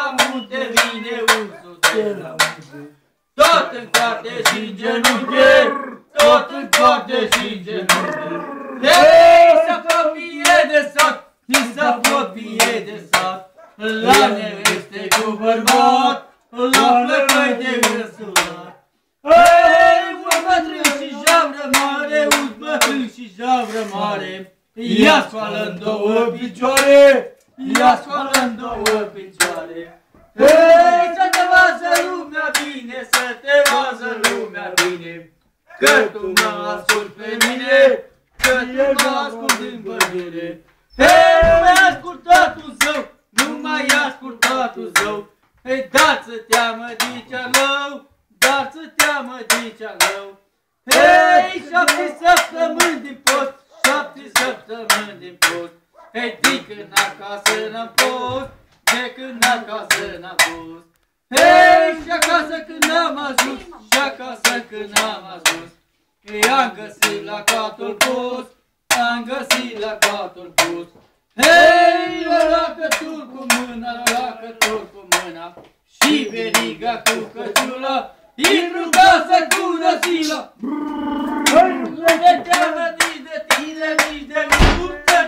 la munte vine ursul de la munte. Tot în coate și în genunchi, tot în coate și în genunchi. Hei, să apropie de sat, să apropie de sat, la neveste cu bărbat, la plăcăi de răsulat. Hei, un bătrân și javră mare, un bătrân și javră mare, ia scoală în două picioare, ia scoală în două picioare. Hei, să te vază lumea bine, să te vază lumea bine, că tu mă ascult pe mine, că tu mă ascult în bărbire. Hei, nu mai asculta tu zău, nu mai asculta tu zău, hei, dați-ți teamă de cea rău, dați-ți teamă de cea rău. Hei, 7 săptămâni din post, 7 săptămâni din post, hei, de când acasă n-am fost, de când acasă n-am fost. Hei, și acasă când n-am ajuns, și acasă când n-am ajuns, hei, am găsit la catul pus, am găsit la catul pus. Hei, lălacătul cu mâna, lălacătul cu mâna, și veriga cu căciula, intru casă cu năsila. Nu te teamă nici de tine, nici de mine, nu te